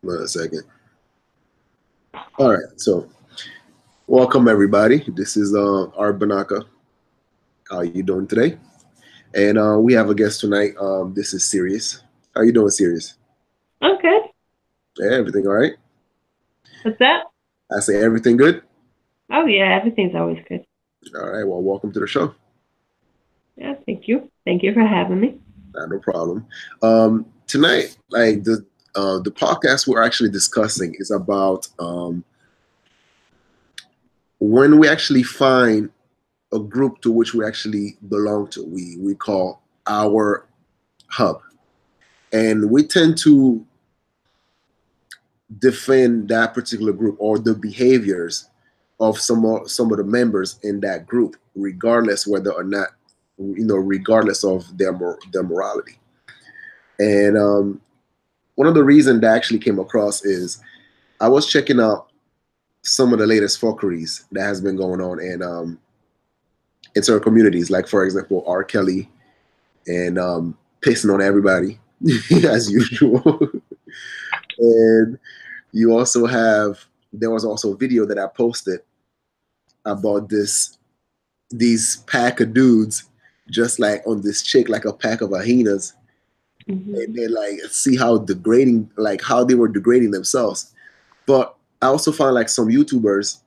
One second. All right, so welcome everybody. This is Art Banaka. How you doing today? And we have a guest tonight. This is Sirius. How you doing, Sirius? I'm good. Yeah, everything all right? What's that? I say everything good. Oh yeah, everything's always good. All right. Well, welcome to the show. Yeah, thank you. Thank you for having me. No problem. Tonight, like the podcast we're actually discussing is about when we actually find a group to which we actually belong to. We call our hub, and we tend to defend that particular group or the behaviors of some of the members in that group, regardless whether or not regardless of their morality. And one of the reasons that actually came across is I was checking out some of the latest fuckeries that has been going on in certain communities, like for example R. Kelly and pissing on everybody as usual. And you also have there was also a video that I posted about these pack of dudes just like on this chick like a pack of hyenas, and Hmm. then like see how degrading, like how they were degrading themselves. But I also found like some YouTubers,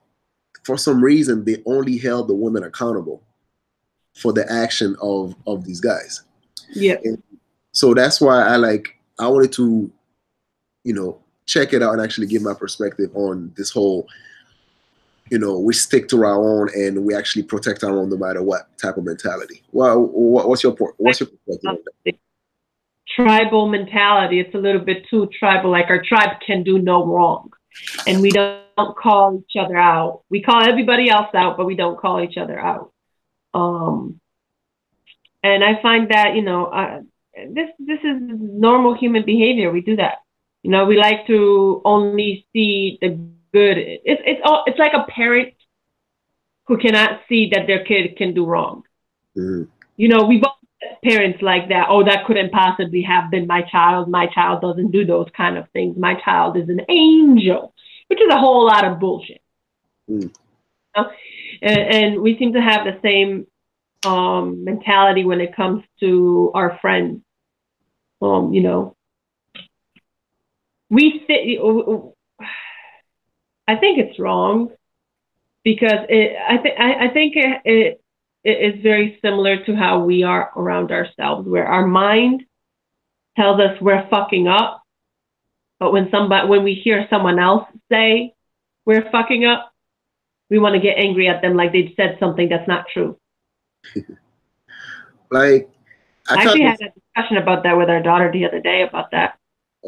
for some reason, they only held the women accountable for the action of these guys. Yeah. And so that's why I wanted to, check it out and actually give my perspective on this whole, we stick to our own and we actually protect our own no matter what type of mentality. Well, Like what's your perspective on that? the tribal mentality. It's a little bit too tribal. Like our tribe can do no wrong, and we don't call each other out. We call everybody else out, but we don't call each other out. Um, and I find that this is normal human behavior. We do that. We like to only see the good. It's like a parent who cannot see that their kid can do wrong. Mhm. We both parents like that. Oh, that couldn't possibly have been my child. My child doesn't do those kind of things. My child is an angel, which is a whole lot of bullshit. Mhm. You know? And we seem to have the same mentality when it comes to our friends. Um, you know, we th- I think it's wrong because I think it is very similar to how we are around ourselves, where our mind tells us we're fucking up, but when we hear someone else say we're fucking up, we want to get angry at them like they said something that's not true. Like I I kind actually of had a discussion about that with our daughter the other day about that.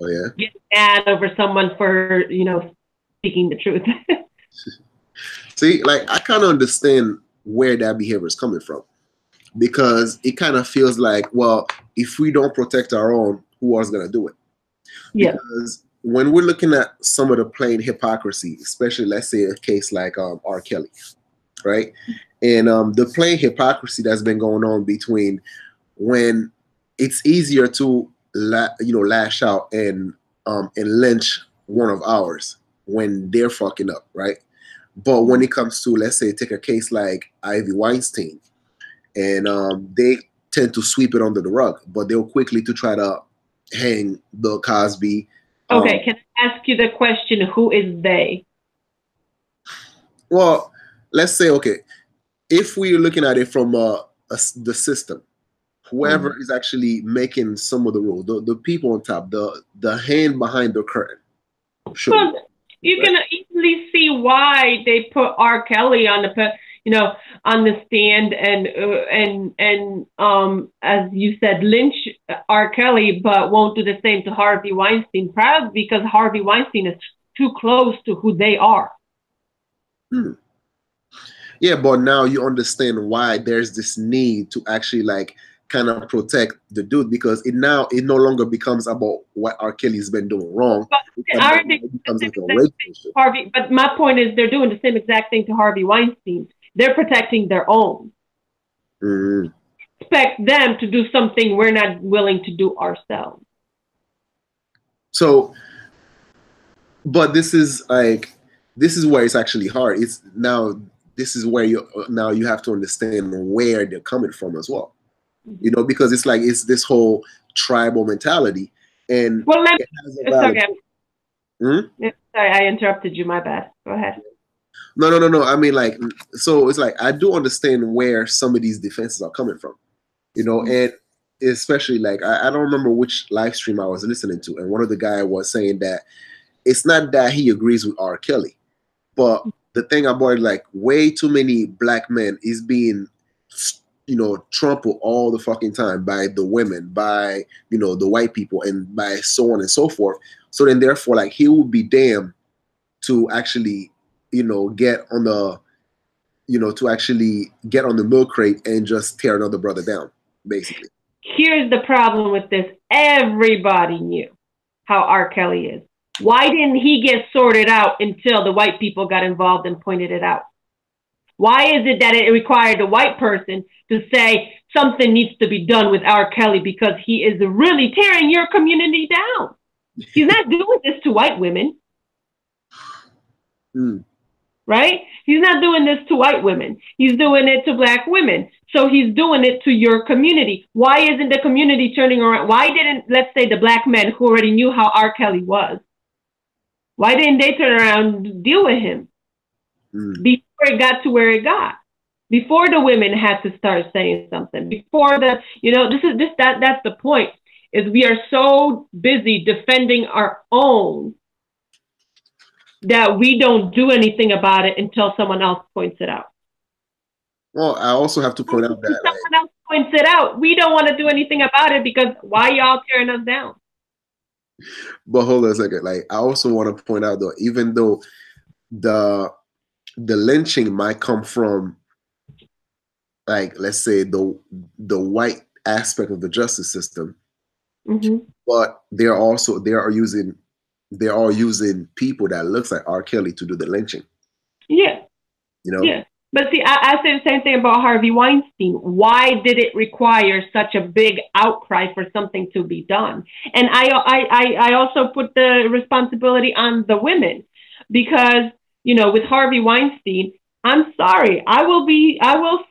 oh yeah. Getting mad over someone for, speaking the truth. See, like I kind of understand where that behavior is coming from because it kind of feels like, well, if we don't protect our own, who else is gonna do it? Yeah. Because when we're looking at some of the plain hypocrisy, especially let's say a case like R. Kelly, right? And the plain hypocrisy that's been going on between when it's easier to lash out and lynch one of ours when they're fucking up, right? But when it comes to, let's say, take a case like Ivy Weinstein, and they tend to sweep it under the rug, but they'll quickly to try to hang Bill Cosby. Okay, can I ask you the question, who is they? Well, let's say, okay, if we're looking at it from the system, whoever Mm. is actually making some of the rules, the people on top, the hand behind the curtain, should Well, you right? can easily see why they put R. Kelly on on the stand and as you said, lynch R. Kelly, but won't do the same to Harvey Weinstein, probably because Harvey Weinstein is too close to who they are. Hmm. Yeah, but now you understand why there's this need to actually like kind of protect the dude because it no longer becomes about what R. Kelly's been doing wrong. But It's about aren't they it doing the becomes same like a exact thing to relationship. Harvey? But my point is, they're doing the same exact thing to Harvey Weinstein. They're protecting their own. Mhm. Expect them to do something we're not willing to do ourselves. So but this is where it's actually hard. It's now this is where you have to understand where they're coming from as well. You know, because it's like it's this whole tribal mentality, and Well, it has a valid. sorry, Hmm? sorry, I interrupted you. My bad. Go ahead. No. I mean, like, so it's like I do understand where some of these defenses are coming from, you know, and especially like I don't remember which live stream I was listening to, and one of the guy was saying that it's not that he agrees with R. Kelly, but the thing about it, like, way too many black men is being, you know, trampled all the fucking time by the women, by, you know, the white people, and by so on and so forth. So then, therefore, like, he would be damned to actually, you know, get on the, you know, to actually get on the milk crate and just tear another brother down, basically. Here's the problem with this. Everybody knew how R. Kelly is. Why didn't he get sorted out until the white people got involved and pointed it out? Why is it that it required a white person to say something needs to be done with R. Kelly because he is really tearing your community down? He's not doing this to white women. Right? He's not doing this to white women. He's doing it to black women. So he's doing it to your community. Why isn't the community turning around? Why didn't, let's say, the black men who already knew how R. Kelly was, why didn't they turn around and deal with him before it got to where it got? Before the women had to start saying something. Before the, you know, that's the point, is we are so busy defending our own that we don't do anything about it until someone else points it out. Well, I also have to point out that, someone else points it out, we don't want to do anything about it because why y'all tearing us down? but hold on a second. Like, I also want to point out though, even though the lynching might come from, like, let's say the white aspect of the justice system, but they are using people that looks like R. Kelly to do the lynching. Yeah. You know? Yeah. But see, I say the same thing about Harvey Weinstein. Why did it require such a big outcry for something to be done? And I also put the responsibility on the women because, you know, with Harvey Weinstein, I'm sorry, I will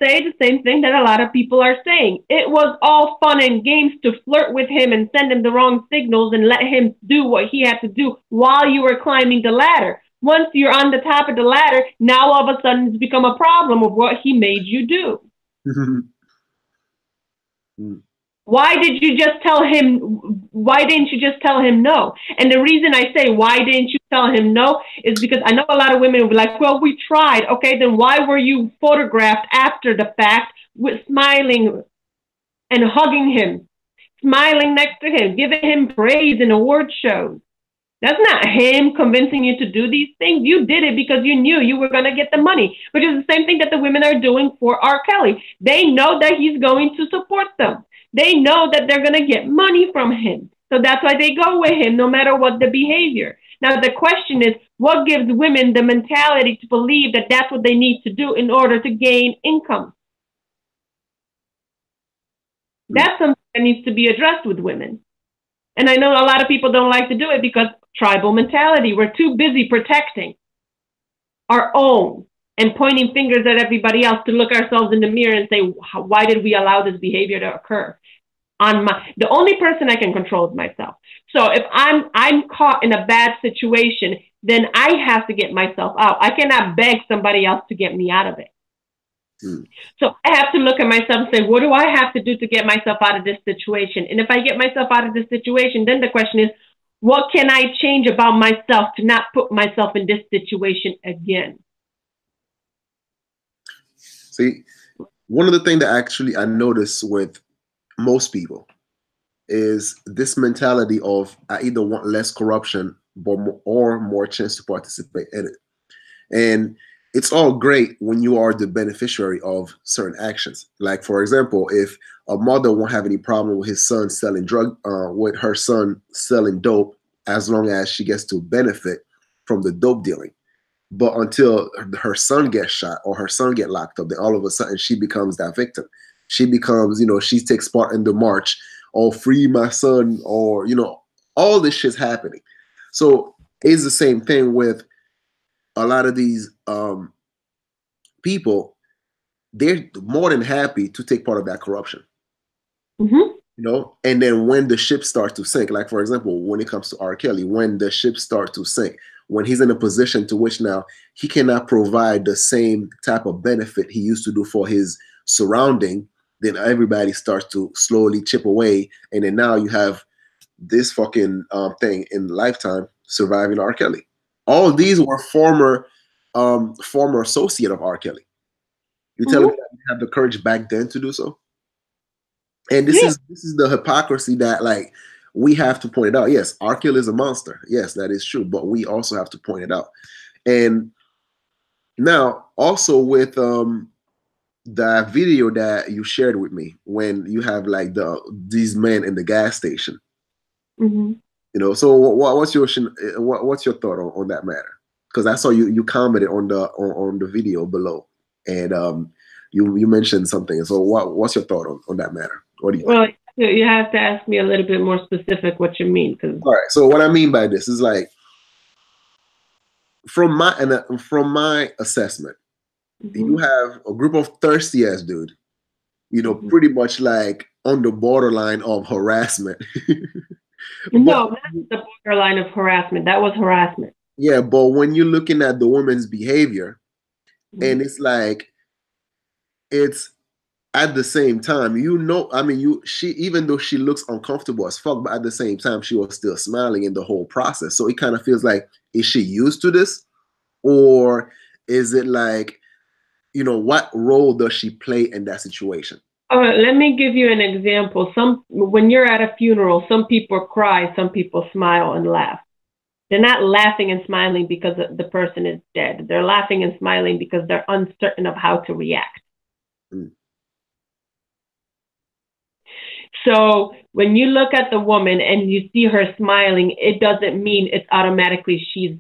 say the same thing that a lot of people are saying. It was all fun and games to flirt with him and send him the wrong signals and let him do what he had to do while you were climbing the ladder. Once you're on the top of the ladder, now all of a sudden it's become a problem of what he made you do. Why did you just tell him? Why didn't you just tell him no? And the reason I say why didn't you tell him no is because I know a lot of women will be like, well, we tried. Okay, then why were you photographed after the fact with smiling and hugging him, smiling next to him, giving him praise in award shows? That's not him convincing you to do these things. You did it because you knew you were going to get the money, which is the same thing that the women are doing for R. Kelly. They know that he's going to support them. They know that they're going to get money from him. So that's why they go with him no matter what the behavior. Now, the question is, what gives women the mentality to believe that that's what they need to do in order to gain income? That's something that needs to be addressed with women. And I know a lot of people don't like to do it because tribal mentality. We're too busy protecting our own and pointing fingers at everybody else to look ourselves in the mirror and say, why did we allow this behavior to occur? The only person I can control is myself. So if I'm caught in a bad situation, then I have to get myself out. I cannot beg somebody else to get me out of it. So I have to look at myself and say, what do I have to do to get myself out of this situation? And if I get myself out of this situation, then the question is, what can I change about myself to not put myself in this situation again? See, one of the things that actually I notice with most people is this mentality of I either want less corruption or more chance to participate in it. And it's all great when you are the beneficiary of certain actions. Like, for example, if a mother won't have any problem with his son selling with her son selling dope, as long as she gets to benefit from the dope dealing. But until her son gets shot or her son get locked up, then all of a sudden she becomes that victim. She becomes, you know, she takes part in the march, or free my son, or, you know, all this shit's happening. So It's the same thing with a lot of these people. They're more than happy to take part of that corruption. Mm-hmm. You know, and then when the ship starts to sink, like for example, when it comes to R. Kelly, when the ship starts to sink, when he's in a position to which now he cannot provide the same type of benefit he used to do for his surrounding, then everybody starts to slowly chip away, and then now you have this fucking thing in Lifetime, Surviving R. Kelly. All these were former associate of R. Kelly. You telling me Mm-hmm. that you have the courage back then to do so? And this Yeah. is the hypocrisy that like we have to point it out. Yes, R. Kelly is a monster. Yes, that is true, but we also have to point it out. And now also with the video that you shared with me when you have like these men in the gas station. Mm-hmm. You know, so what's your thought on that matter? Because I saw you commented on the video below, and you mentioned something. So what's your thought on that matter? What do you think? Well, you have to ask me a little bit more specific what you mean, because All right. So what I mean by this is like from my assessment, you mm-hmm. have a group of thirsty ass dude. You know, Mm-hmm. pretty much like on the borderline of harassment. But No, not the borderline of harassment. That was harassment. yeah, but when you're looking at the woman's behavior, Mm-hmm. and it's like it's at the same time, you know, I mean, she even though she looks uncomfortable as fuck, but at the same time, she was still smiling in the whole process. So it kind of feels like, is she used to this, or is it like, you know, what role does she play in that situation? Let me give you an example. When you're at a funeral, some people cry, some people smile and laugh. They're not laughing and smiling because the person is dead. They're laughing and smiling because they're uncertain of how to react. Mm. So when you look at the woman and you see her smiling, it doesn't mean it's automatically she's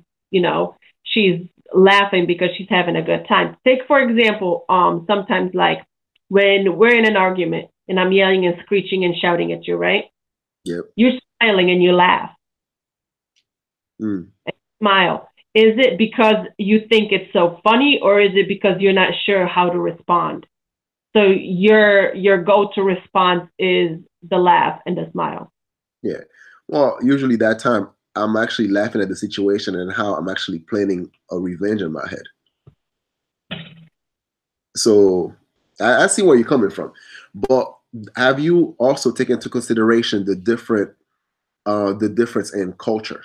laughing because she's having a good time. Take for example, sometimes like when we're in an argument and I'm yelling and screeching and shouting at you, right? Yep. You're smiling and you laugh. Mm. And smile. Is it because you think it's so funny, or is it because you're not sure how to respond? So your go-to response is the laugh and the smile. Yeah. Well, usually that time I'm actually laughing at the situation and how I'm actually planning a revenge in my head. So I see where you're coming from, but have you also taken into consideration the difference in culture?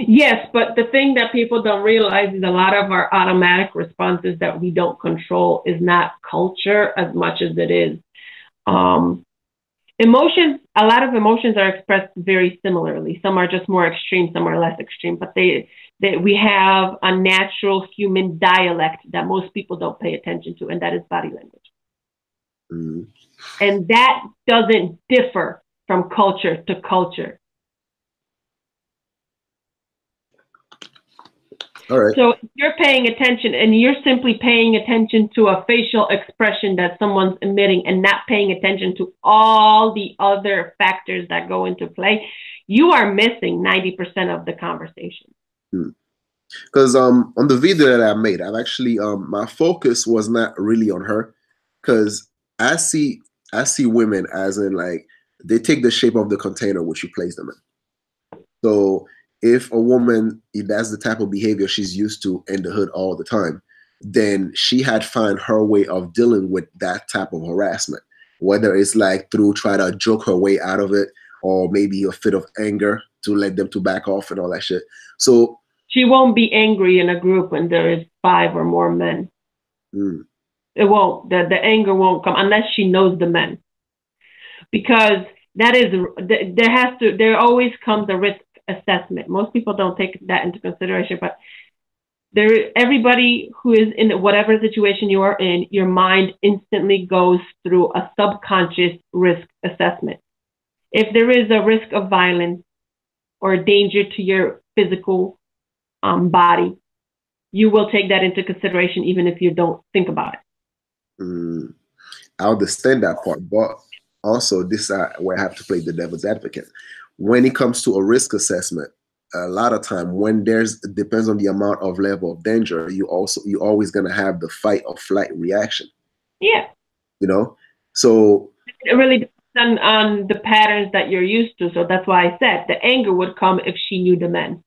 Yes, but the thing that people don't realize is a lot of our automatic responses that we don't control is not culture as much as it is um, emotions. A lot of emotions are expressed very similarly. Some are just more extreme, some are less extreme, but we have a natural human dialect that most people don't pay attention to, and that is body language. Mm. And that doesn't differ from culture to culture. All right. So if you're paying attention and you're simply paying attention to a facial expression that someone's emitting and not paying attention to all the other factors that go into play, you are missing 90% of the conversation. Because on the video that I made, I've actually my focus was not really on her, because I see I see women as in like they take the shape of the container which you place them in. So if a woman, if that's the type of behavior she's used to in the hood all the time, then she had find her way of dealing with that type of harassment, whether it's like through try to joke her way out of it, or maybe a fit of anger to let them to back off and all that shit. So She won't be angry in a group when there is 5 or more men. mm, It won't. The anger won't come unless she knows the men. Because there always comes a risk assessment. Most people don't take that into consideration, but everybody who is in whatever situation you are in, your mind instantly goes through a subconscious risk assessment. If there is a risk of violence or danger to your physical body, you will take that into consideration even if you don't think about it. mm, I understand that part, but also this where I have to play the devil's advocate. When it comes to a risk assessment, a lot of time when there's it depends on the amount of level of danger, you always gonna have the fight or flight reaction. Yeah. You know, so It really depends on the patterns that you're used to. So that's why I said the anger would come if she knew the men.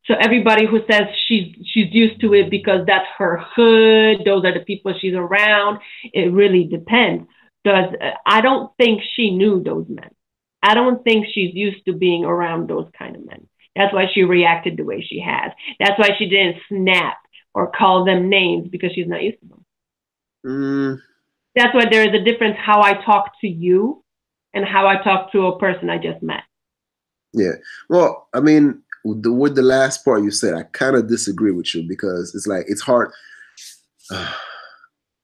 So everybody who says she's used to it because that's her hood, those are the people she's around. It really depends. Does I don't think she knew those men. I don't think she's used to being around those kind of men. That's why she reacted the way she has. That's why she didn't snap or call them names because she's not used to them. That's why there is a difference how I talk to you and how I talk to a person I just met. Yeah. Well, I mean, with the last part you said, I kind of disagree with you because it's like it's hard.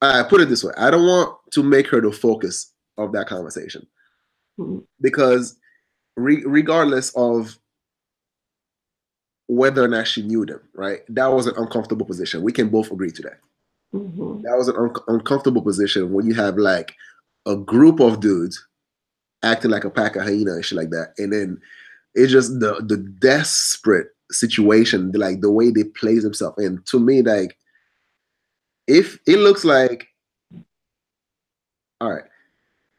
I put it this way: I don't want to make her the focus of that conversation because regardless of whether or not she knew them, right? That was an uncomfortable position. We can both agree to that. That was an uncomfortable position when you have like a group of dudes acting like a pack of hyena and shit like that, and then it's just the desperate situation, like the way they plays himself. And to me, like if it looks like, all right,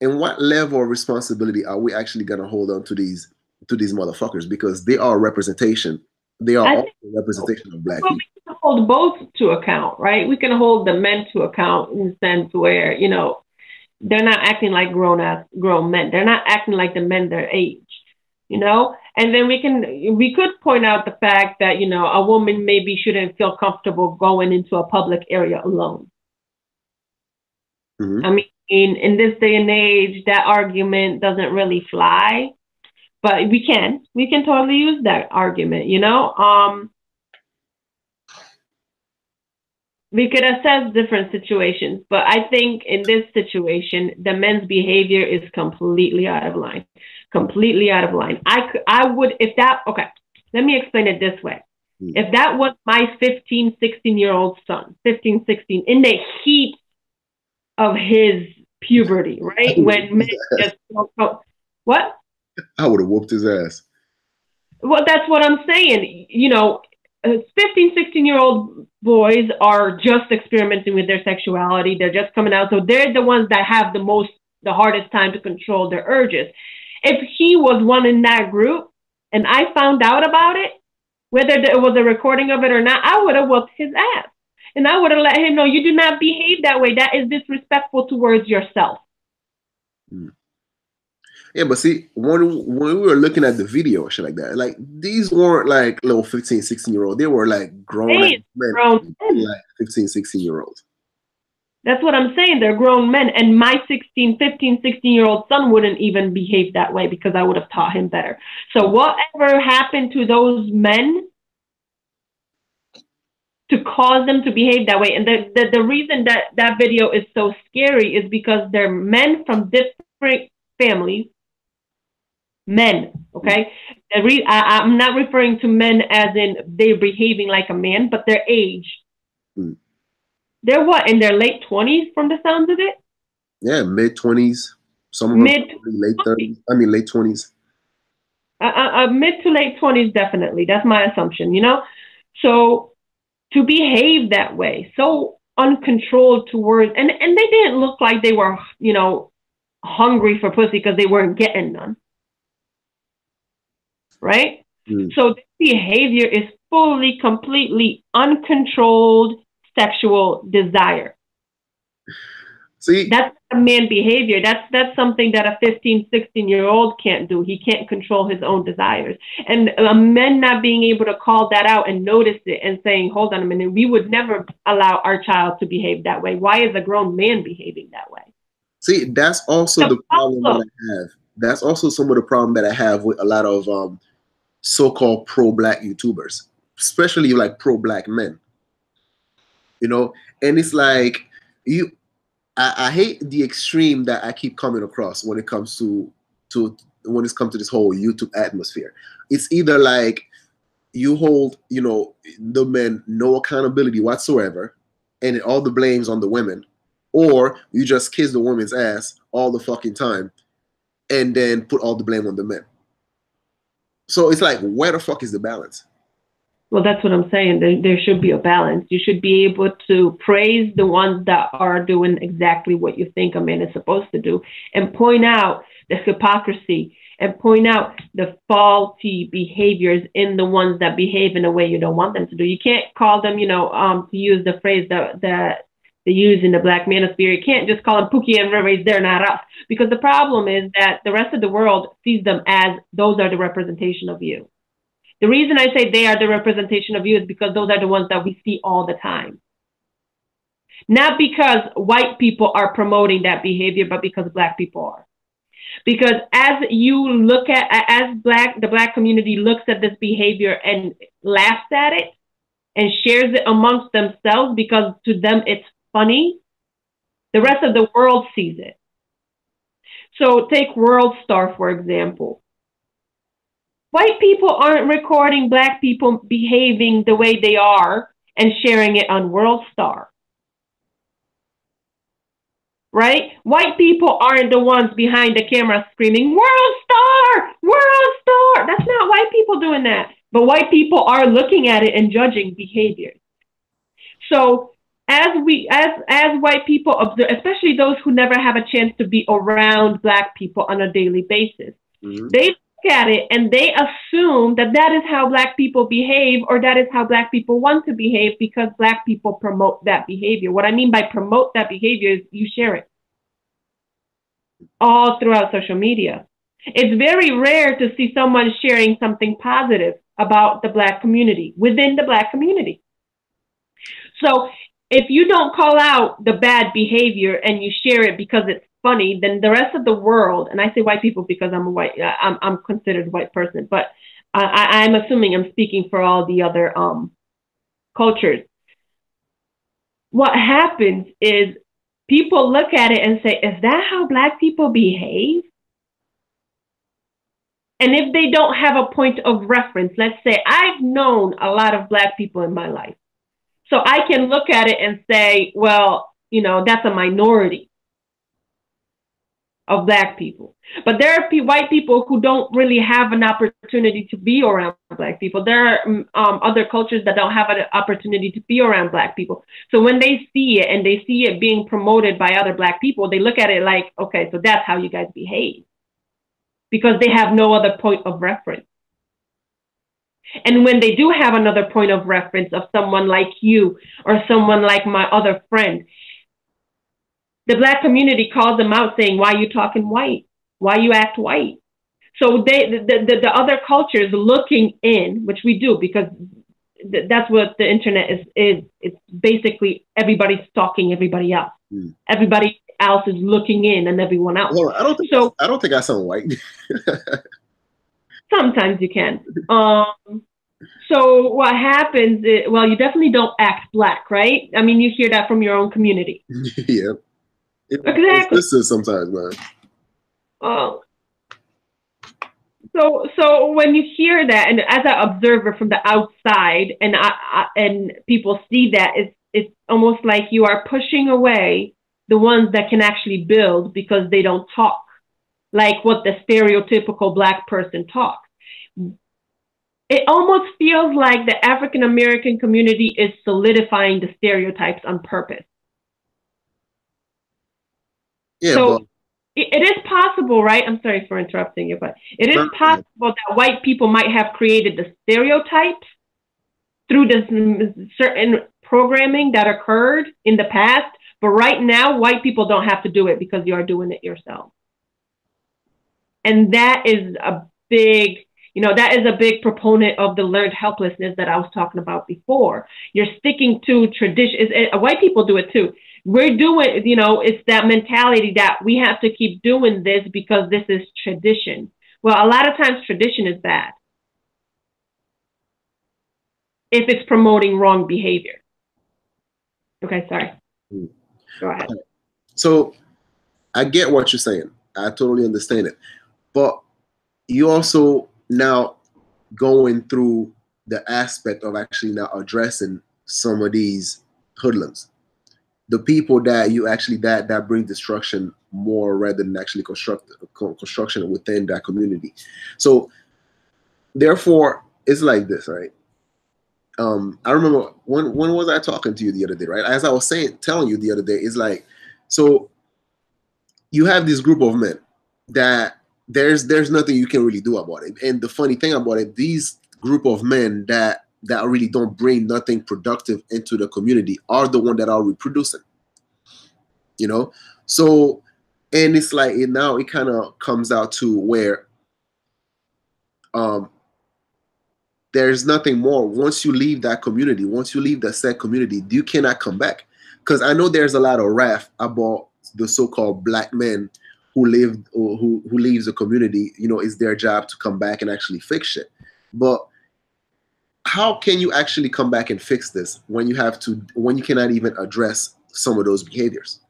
and what level of responsibility are we actually gonna hold on to these motherfuckers because they are a representation. They are also a representation of black people. We can hold both to account, right? We can hold the men to account in the sense where, you know, they're not acting like grown men. They're not acting like the men their age, you know? And then we could point out the fact that, you know, a woman maybe shouldn't feel comfortable going into a public area alone. I mean, in this day and age, that argument doesn't really fly, but we can totally use that argument, you know? We could assess different situations, but I think in this situation, the men's behavior is completely out of line. Completely out of line. I would, if that, okay, let me explain it this way. If that was my 15, 16-year-old son, 15, 16, in the heat of his puberty, right? When men just, what? I would have whooped his ass. Well, that's what I'm saying. You know, 15, 16-year-old boys are just experimenting with their sexuality. They're just coming out. So they're the ones that have the hardest time to control their urges. If he was one in that group and I found out about it, whether there was a recording of it or not, I would have whooped his ass. And I would have let him know, you do not behave that way. That is disrespectful towards yourself. Yeah, but see, when we were looking at the video or shit like that, like these weren't like little 15, 16-year-old. They were like grown men, like 15, 16-year-olds. That's what I'm saying. They're grown men. And my 15, 16-year-old son wouldn't even behave that way because I would have taught him better. So whatever happened to those men to cause them to behave that way, and the reason that video is so scary is because they're men from different families. Men, okay? I'm not referring to men as in they're behaving like a man, but their age. They're what, in their late 20s from the sounds of it? Yeah, mid-20s. Some of them late 30s. I mean, late 20s. Mid to late 20s, definitely. That's my assumption, you know? So to behave that way, so uncontrolled towards, and they didn't look like they were, you know, hungry for pussy because they weren't getting none. Right? So this behavior is fully, completely uncontrolled sexual desire. See, that's a man behavior. That's something that a 15, 16-year-old can't do. He can't control his own desires. And men not being able to call that out and notice it and saying, hold on a minute, we would never allow our child to behave that way. Why is a grown man behaving that way? See, that's also the problem that I have. That's also some of the problem that I have with a lot of so-called pro-black YouTubers, especially like pro-black men. You know, and it's like I hate the extreme that I keep coming across when it comes to this whole YouTube atmosphere. It's either like you hold, you know, the men no accountability whatsoever, and all the blame's on the women, or you just kiss the woman's ass all the fucking time, and then put all the blame on the men. So it's like, where the fuck is the balance? Well, that's what I'm saying. There should be a balance. You should be able to praise the ones that are doing exactly what you think a man is supposed to do, and point out the hypocrisy, and point out the faulty behaviors in the ones that behave in a way you don't want them to do. You can't call them, to use the phrase that they use in the Black manosphere. You can't just call them Pookie and Riri, they're not us. Because the problem is that the rest of the world sees them as those are the representation of you. The reason I say they are the representation of you is because those are the ones that we see all the time. Not because white people are promoting that behavior, but because Black people are. Because as you look at, the Black community looks at this behavior and laughs at it and shares it amongst themselves because to them it's funny, the rest of the world sees it. So take World Star, for example. White people aren't recording Black people behaving the way they are and sharing it on World Star. Right? White people aren't the ones behind the camera screaming, World Star! World Star! That's not white people doing that. But white people are looking at it and judging behaviors. So as white people observe, especially those who never have a chance to be around Black people on a daily basis, they look at it and they assume that that is how Black people behave, or that is how Black people want to behave because Black people promote that behavior. What I mean by promote that behavior is you share it all throughout social media. It's very rare to see someone sharing something positive about the Black community, within the Black community. So if you don't call out the bad behavior and you share it because it's funny, then the rest of the world, and I say white people because I'm considered a white person, but I'm assuming I'm speaking for all the other cultures. What happens is people look at it and say, is that how Black people behave? And if they don't have a point of reference, let's say I've known a lot of Black people in my life. So I can look at it and say, well, that's a minority of Black people. But there are white people who don't really have an opportunity to be around Black people. There are other cultures that don't have an opportunity to be around Black people. So when they see it and they see it being promoted by other Black people, they look at it like, okay, so that's how you guys behave. Because they have no other point of reference. And when they do have another point of reference of someone like you or someone like my other friend, the Black community calls them out saying, why are you talking white? Why you act white? So the other cultures looking in, which we do because that's what the internet is. It's basically everybody stalking everybody else. Everybody else is looking in and everyone else. Well, I don't think I sound white. Sometimes you can. So what happens is, well, you definitely don't act Black, right? I mean, you hear that from your own community. Yeah. Exactly. This is sometimes, man. So when you hear that, and as an observer from the outside, and people see that, it's almost like you are pushing away the ones that can actually build because they don't talk like what the stereotypical Black person talks. It almost feels like the African American community is solidifying the stereotypes on purpose. Yeah, so but it is possible, right? I'm sorry for interrupting you, but it is possible that white people might have created the stereotypes through this certain programming that occurred in the past. But right now, white people don't have to do it because you are doing it yourself. And that is a big, that is a big proponent of the learned helplessness that I was talking about before. You're sticking to tradition. White people do it too. We're doing, it's that mentality that we have to keep doing this because this is tradition. Well, a lot of times tradition is bad if it's promoting wrong behavior. Okay, sorry. Go ahead. So I get what you're saying. I totally understand it. But you also now going through the aspect of actually now addressing some of these hoodlums. The people that you actually that bring destruction more rather than actually construction within that community. So Therefore, it's like this, right? I remember when was I talking to you the other day, right? As I was telling you the other day, it's like, so you have this group of men that there's nothing you can really do about it. And the funny thing about it, these group of men that really don't bring nothing productive into the community are the one that are reproducing, you know. So, and it's like now it kind of comes out to where um there's nothing more. Once you leave that community, once you leave the said community, you cannot come back. Because I know there's a lot of wrath about the so-called black men who live or who leaves the community. You know, it's their job to come back and actually fix shit. But how can you actually come back and fix this when you cannot even address some of those behaviors?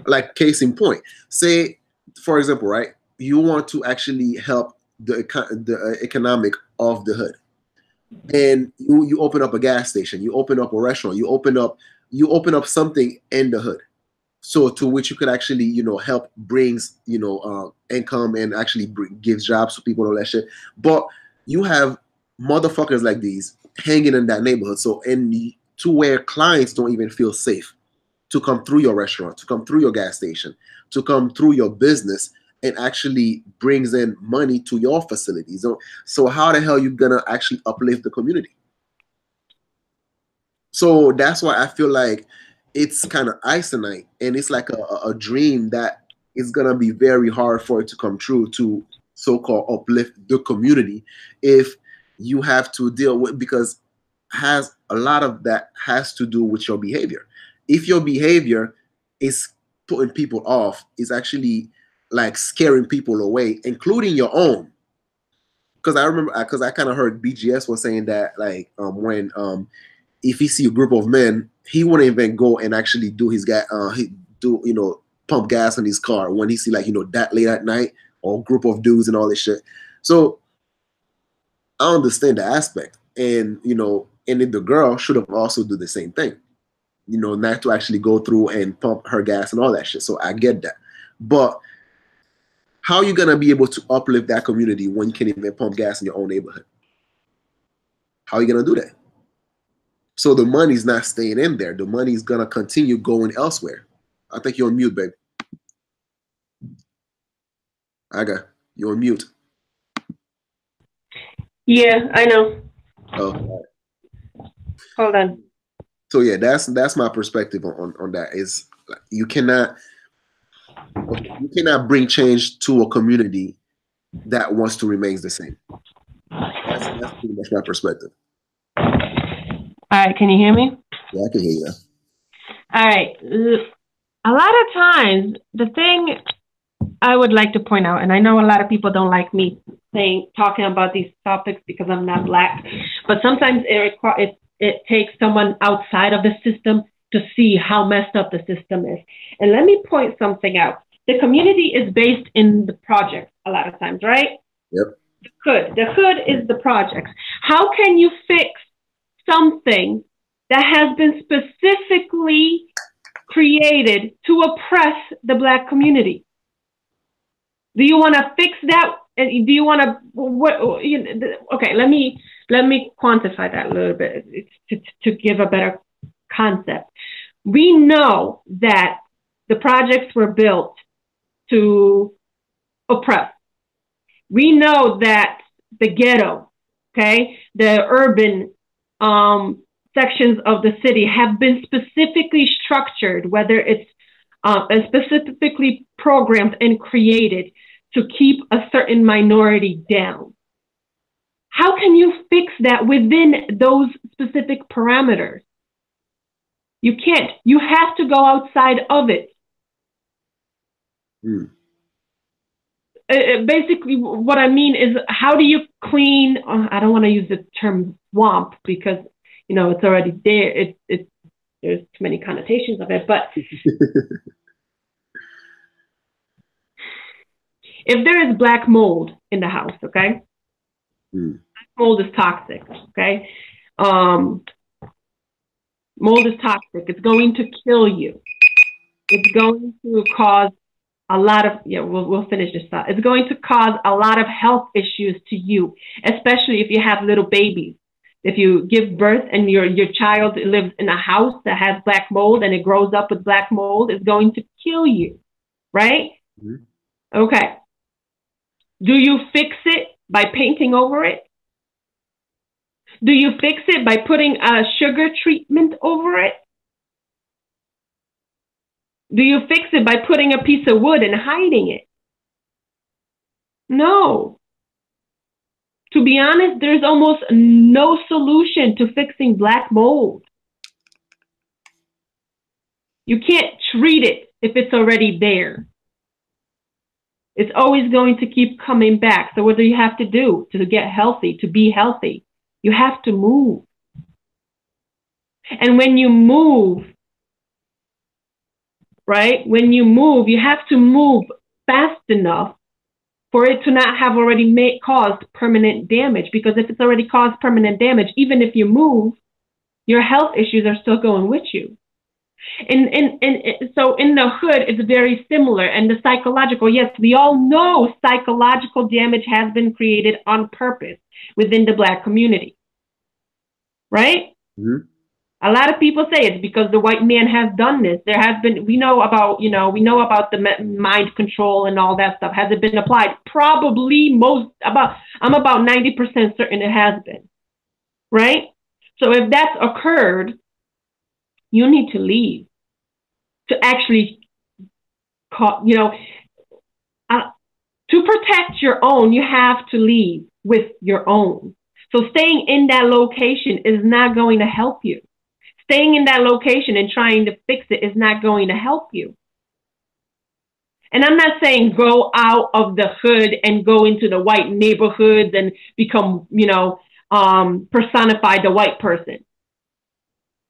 Like case in point, say for example, right? You want to actually help the economic of the hood, and you open up a gas station, you open up a restaurant, you open up something in the hood, so to which you could actually help brings income and actually gives jobs to people and all that shit. But you have motherfuckers like these hanging in that neighborhood, so and to where clients don't even feel safe to come through your restaurant, to come through your gas station, to come through your business, and actually brings in money to your facilities. So how the hell you gonna actually uplift the community? So that's why I feel like it's kind of isonite, and it's like a dream that is gonna be very hard for it to come true to so-called uplift the community if you have to deal with, because has a lot of that has to do with your behavior. If your behavior is putting people off, is actually like scaring people away, including your own. Because I remember, because I kind of heard BGS was saying that like when if he see a group of men, he wouldn't even go and actually do his gas, he do pump gas in his car when he see like that late at night or group of dudes and all this shit. So I understand the aspect, and and then the girl should have also do the same thing, not to actually go through and pump her gas and all that shit. So I get that, but how are you gonna be able to uplift that community when you can't even pump gas in your own neighborhood? How are you gonna do that? So the money's not staying in there. The money's gonna continue going elsewhere. I think you're on mute, babe. I got you're on mute. Yeah, I know. Oh, Hold on. so yeah, that's my perspective on that. Is you cannot bring change to a community that wants to remain the same. That's pretty much my perspective. All right, can you hear me? Yeah, I can hear you. All right. A lot of times, the thing I would like to point out, and I know a lot of people don't like me talking about these topics because I'm not black, but sometimes it takes someone outside of the system to see how messed up the system is. And let me point something out. The community is based in the project a lot of times, right? Yep. The hood is the projects. How can you fix something that has been specifically created to oppress the black community? Do you want to fix that? Do you want to okay, let me quantify that a little bit to give a better concept. We know that the projects were built to oppress. We know that the ghetto, okay, the urban sections of the city have been specifically structured, whether it's specifically programmed and created to keep a certain minority down. How can you fix that within those specific parameters? You can't. You have to go outside of it. Basically, what I mean is, how do you clean? I don't want to use the term swamp because it's already there. There's too many connotations of it, but if there is black mold in the house, okay, black mold is toxic, okay. Mold is toxic. It's going to kill you. It's going to cause a lot of, yeah, we'll finish this thought. It's going to cause a lot of health issues to you, especially if you have little babies. If you give birth and your child lives in a house that has black mold and it grows up with black mold, it's going to kill you, right? Mm-hmm. Okay. Do you fix it by painting over it? Do you fix it by putting a sugar treatment over it? Do you fix it by putting a piece of wood and hiding it? No. To be honest, there's almost no solution to fixing black mold. You can't treat it if it's already there. It's always going to keep coming back. So what do you have to do to get healthy, to be healthy? You have to move. And when you move, right? When you move, you have to move fast enough for it to not have already caused permanent damage. Because if it's already caused permanent damage, even if you move, your health issues are still going with you. So in the hood, it's very similar. And the psychological, yes, we all know psychological damage has been created on purpose within the Black community, right? Mm-hmm. A lot of people say it's because the white man has done this. There has been, we know about the mind control and all that stuff. Has it been applied? Probably I'm about 90% certain it has been, right? So if that's occurred, you need to leave to actually, to protect your own, you have to leave with your own. So staying in that location is not going to help you. Staying in that location and trying to fix it is not going to help you. And I'm not saying go out of the hood and go into the white neighborhoods and become, personify the white person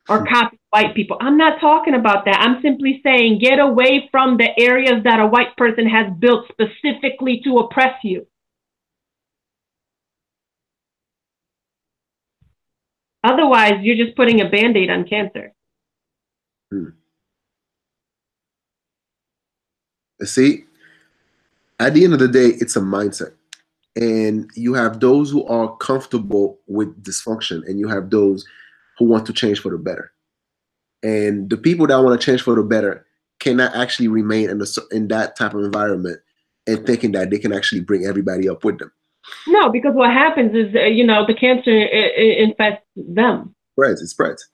or copy white people. I'm not talking about that. I'm simply saying get away from the areas that a white person has built specifically to oppress you. Otherwise, you're just putting a Band-Aid on cancer. See, at the end of the day, it's a mindset. And you have those who are comfortable with dysfunction, and you have those who want to change for the better. And the people that want to change for the better cannot actually remain in that type of environment and thinking that they can actually bring everybody up with them. No, because what happens is, the cancer infects them. It spreads.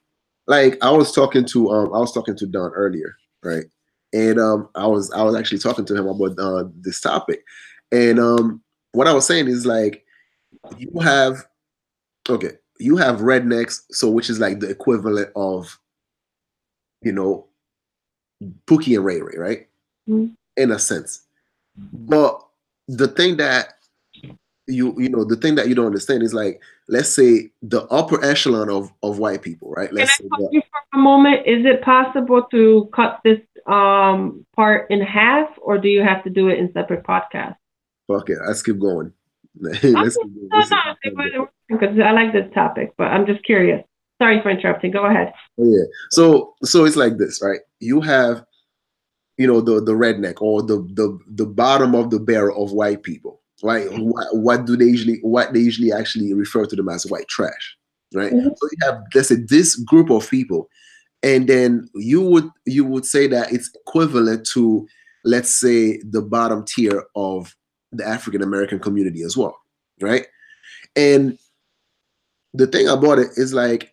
Like I was talking to Don earlier, right? And I was actually talking to him about this topic, and what I was saying is like you have rednecks, so which is like the equivalent of Pookie and Ray Ray, right? Mm-hmm. In a sense, but the thing that the thing that you don't understand is like, let's say the upper echelon of white people, right? Let's Can I pause you for a moment? Is it possible to cut this part in half, or do you have to do it in separate podcasts? Okay, let's keep going. Let's keep going. Because I like this topic, but I'm just curious. Sorry for interrupting. Go ahead. Oh, yeah. So it's like this, right? You have, the redneck or the bottom of the barrel of white people, right? What they usually actually refer to them as white trash, right? Mm-hmm. So you have, let's say, this group of people, and then you would say that it's equivalent to, let's say, the bottom tier of the African American community as well, right? And the thing about it is like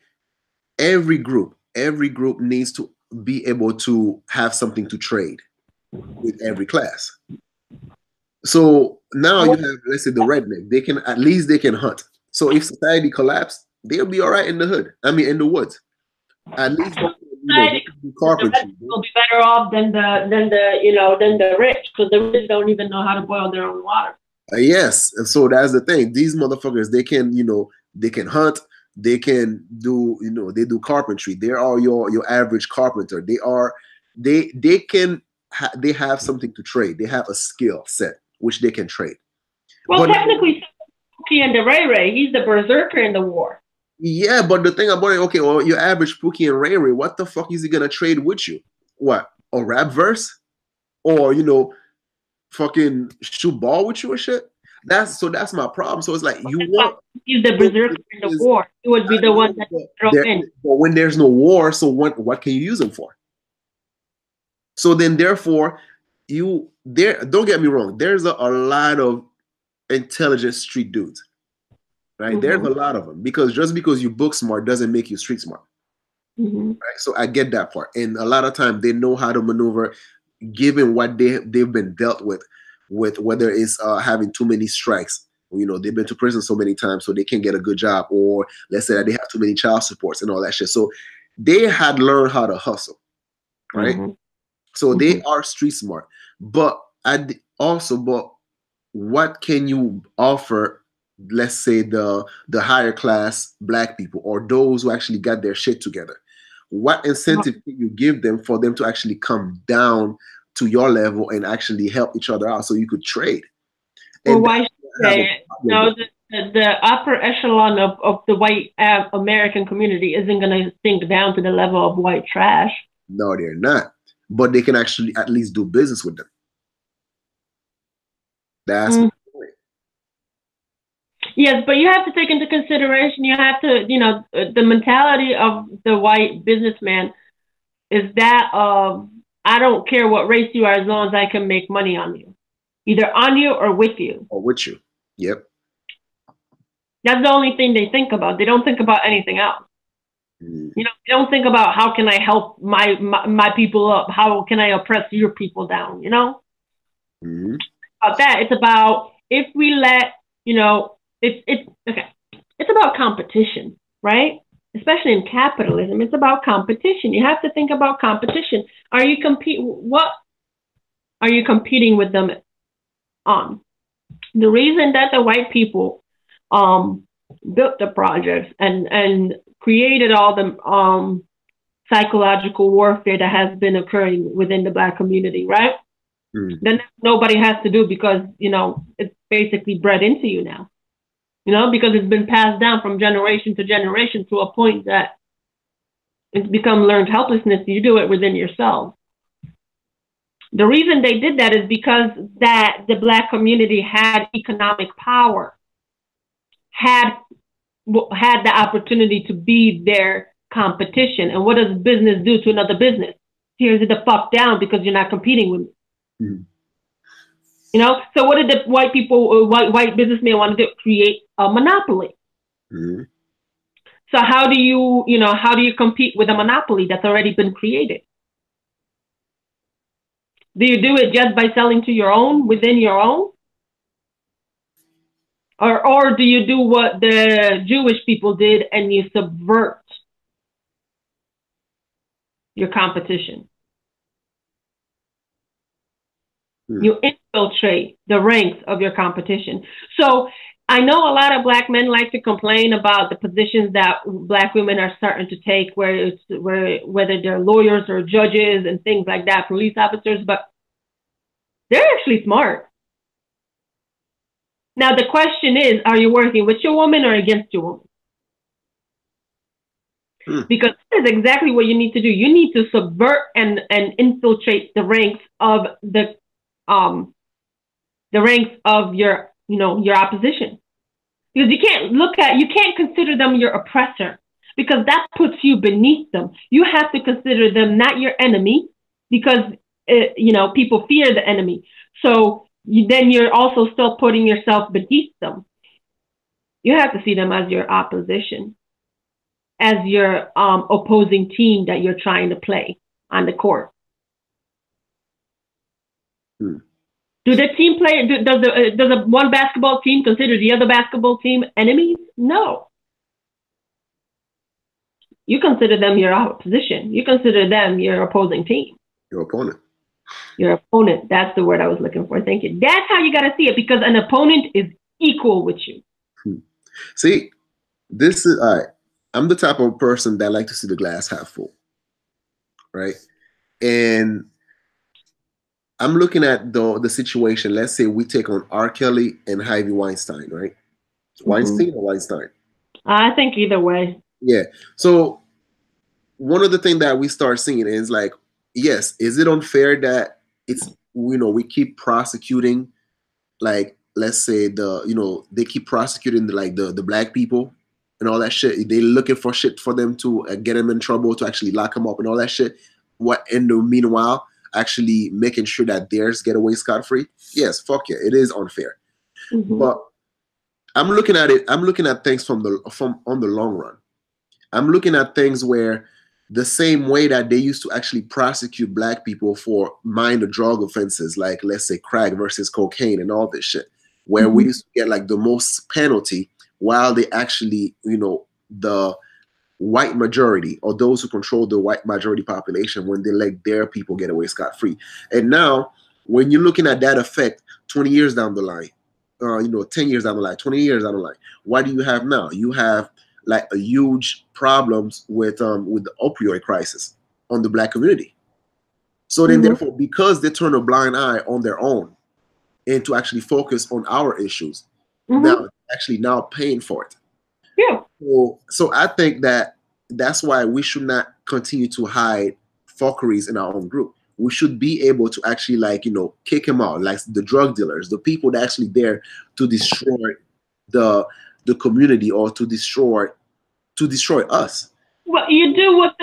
every group needs to be able to have something to trade with every class. So now you have, let's say, the redneck. They can hunt. So if society collapsed, they'll be all right in the hood. I mean, in the woods. At least they can do carpentry. They'll be better off than the rich, because the rich don't even know how to boil their own water. Yes, and so that's the thing. These motherfuckers, they can hunt. They can do, they do carpentry. They are your average carpenter. They have something to trade. They have a skill set which they can trade. Well, but technically, Pookie and the Ray Ray, he's the berserker in the war. Yeah, but the thing about it, okay, well, your average Pookie and Ray Ray, what the fuck is he gonna trade with you? What, a rap verse, or fucking shoot ball with you or shit. That's my problem. So it's like you want he's the berserker in the war. He would be the one that throw in. But when there's no war, so what can you use him for? So then therefore don't get me wrong, there's a lot of intelligent street dudes, right? There's a lot of them, because just because you book smart doesn't make you street smart. Right? So I get that part, and a lot of time they know how to maneuver given what they've been dealt with whether it's having too many strikes. They've been to prison so many times, so they can't get a good job, or let's say that they have too many child supports and all that shit. So they had learned how to hustle, right? So they are street smart. But what can you offer, let's say the higher class black people, or those who actually got their shit together? What incentive can you give them for them to actually come down to your level and actually help each other out so you could trade? Well, why should they? No, the upper echelon of the white American community isn't going to sink down to the level of white trash. No, they're not. But they can actually at least do business with them. That's my point. Yes, but you have to take into consideration, you have to, the mentality of the white businessman is that of, I don't care what race you are as long as I can make money on you. Either on you or with you. Or with you. Yep. That's the only thing they think about. They don't think about anything else. They don't think about how can I help my people up? How can I oppress your people down? About that. It's about if we let, it's okay. It's about competition, right? Especially in capitalism, it's about competition. You have to think about competition. What are you competing with them on? The reason that the white people built the projects and created all the psychological warfare that has been occurring within the Black community, right? Then nobody has to do, because it's basically bred into you now. Because it's been passed down from generation to generation to a point that it's become learned helplessness. You do it within yourself. The reason they did that is because that the Black community had economic power, had the opportunity to be their competition. And what does business do to another business? Tears it the fuck down because you're not competing with me. So what did the white people, white businessmen want to do? Create a monopoly. So how do you compete with a monopoly that's already been created? Do you do it just by selling to your own, within your own? Or do you do what the Jewish people did and you subvert your competition? You infiltrate the ranks of your competition. So I know a lot of Black men like to complain about the positions that Black women are starting to take, whether they're lawyers or judges and things like that, police officers, but they're actually smart. Now, the question is, are you working with your woman or against your woman? Because that is exactly what you need to do. You need to subvert and infiltrate the ranks of your opposition. Because you can't consider them your oppressor, because that puts you beneath them. You have to consider them not your enemy, because people fear the enemy. So then you're also still putting yourself beneath them. You have to see them as your opposition, as your opposing team that you're trying to play on the court. Do the team play? Does one basketball team consider the other basketball team enemies? No. You consider them your opposition. You consider them your opposing team. Your opponent. Your opponent. That's the word I was looking for. Thank you. That's how you got to see it, because an opponent is equal with you. See, this is all right. I'm the type of person that like to see the glass half full, right? And I'm looking at the situation. Let's say we take on R. Kelly and Harvey Weinstein, right? Weinstein or Weinstein? I think either way. Yeah. So one of the things that we start seeing is like, yes, is it unfair that it's we keep prosecuting, like, let's say they keep prosecuting the black people and all that shit. They looking for shit for them to get them in trouble, to actually lock them up and all that shit. What in the meanwhile actually making sure that theirs get away scot-free? Yes, fuck yeah, it is unfair. But I'm looking at things from on the long run. I'm looking at things where the same way that they used to actually prosecute black people for minor drug offenses, like, let's say, crack versus cocaine and all this shit, where we used to get like the most penalty, while they actually, the white majority, or those who control the white majority population, when they let their people get away scot-free. And now, when you're looking at that effect 20 years down the line, 10 years down the line, 20 years down the line, what do you have now? You have like a huge problems with the opioid crisis on the black community. So then, therefore, because they turn a blind eye on their own and to actually focus on our issues, now actually now paying for it. Yeah. So I think that's why we should not continue to hide fuckeries in our own group. We should be able to actually, kick them out, like the drug dealers, the people that actually there to destroy the community, or to destroy us. Well, you do what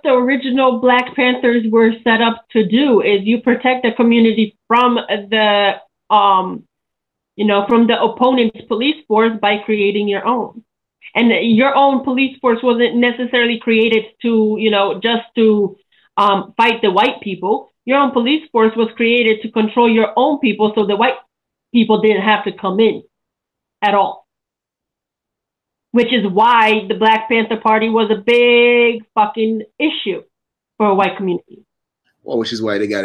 the original Black Panthers were set up to do, is you protect the community from the from the opponent's police force by creating your own. And your own police force wasn't necessarily created to, just to fight the white people. Your own police force was created to control your own people, so the white people didn't have to come in at all. Which is why the Black Panther Party was a big fucking issue for a white community. Well, which is why they got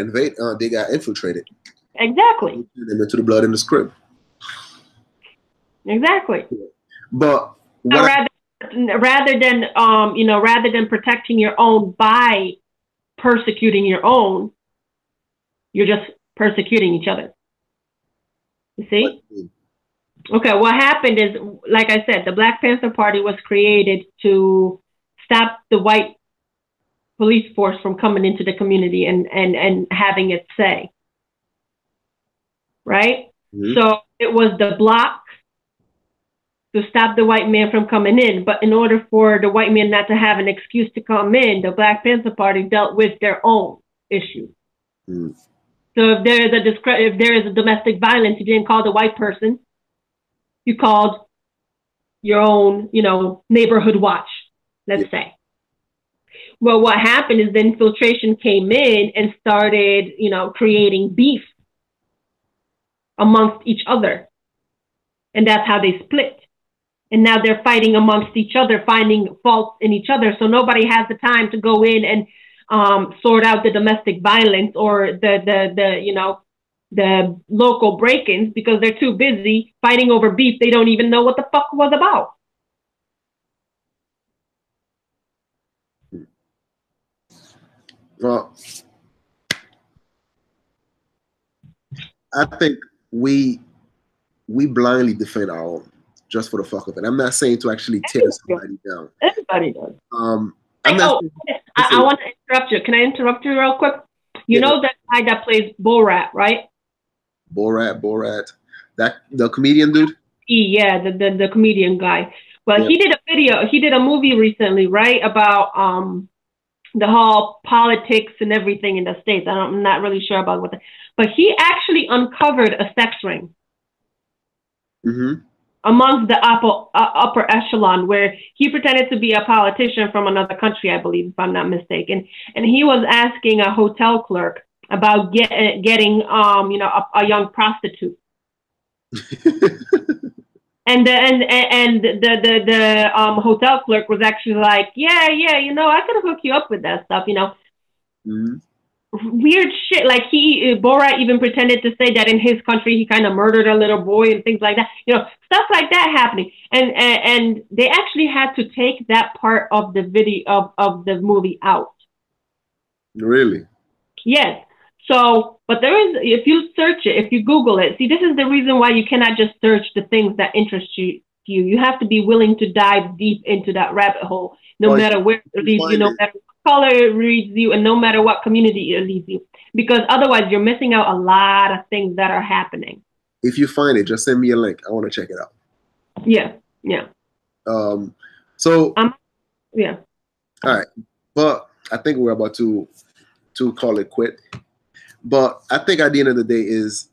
they got infiltrated. Exactly. Them into the blood in the script. Exactly. But rather than protecting your own by persecuting your own, you're just persecuting each other. You see? Okay, what happened is, like I said, the Black Panther Party was created to stop the white police force from coming into the community and having its say. Right? So it was the bloc to stop the white man from coming in. But in order for the white man not to have an excuse to come in, the Black Panther Party dealt with their own issues. So if there is a domestic violence, you didn't call the white person. You called your own, neighborhood watch, let's say. Well, what happened is the infiltration came in and started, creating beef amongst each other. And that's how they split. And now they're fighting amongst each other, finding faults in each other. So nobody has the time to go in and sort out the domestic violence or the local break-ins, because they're too busy fighting over beef. They don't even know what the fuck was about. Well, I think we blindly defend our own just for the fuck of it. I'm not saying to actually tear somebody down. Everybody does. I want to interrupt you. Can I interrupt you real quick? You know that guy that plays Borat, right? Borat. That the comedian dude? Yeah, the comedian guy. Well, he did a movie recently, right? About the whole politics and everything in the States. I'm not really sure about but he actually uncovered a sex ring. Amongst the upper echelon, where he pretended to be a politician from another country, I believe, if I'm not mistaken. And he was asking a hotel clerk about getting a young prostitute. and the hotel clerk was actually like, yeah, I could hook you up with that stuff, Weird shit. Like Borat even pretended to say that in his country he kind of murdered a little boy and things like that. Stuff like that happening. And they actually had to take that part of the video of the movie out. Really? Yes. So, but there is, if you search it, if you Google it, see, this is the reason why you cannot just search the things that interest you. You have to be willing to dive deep into that rabbit hole, no matter where it leads you, no matter what color leads you, and no matter what community it leads you, because otherwise you're missing out a lot of things that are happening. If you find it, just send me a link. I want to check it out. Yeah, yeah. So Yeah. all right, but I think we're about to call it quit. But I think at the end of the day is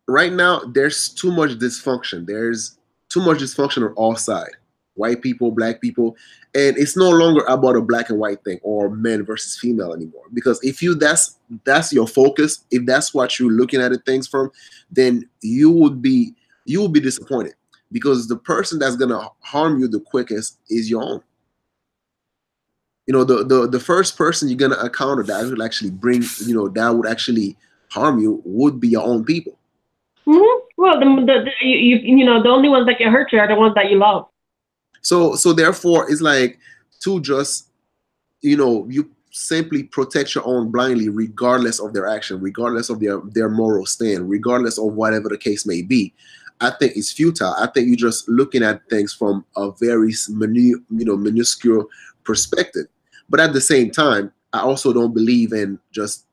right now there's too much dysfunction. There's too much dysfunction on all sides. White people, black people, and it's no longer about a black and white thing or men versus female anymore. Because if you that's your focus, if that's what you're looking at things from, then you will be disappointed because the person that's gonna harm you the quickest is your own. You know, the first person you're gonna encounter that would actually bring, you know, that would actually harm you would be your own people. Mm-hmm. Well, you know, the only ones that can hurt you are the ones that you love. So therefore, it's like to just, you know, you simply protect your own blindly, regardless of their action, regardless of their moral stand, regardless of whatever the case may be. I think it's futile. I think you're just looking at things from a very minuscule perspective. But at the same time, I also don't believe in just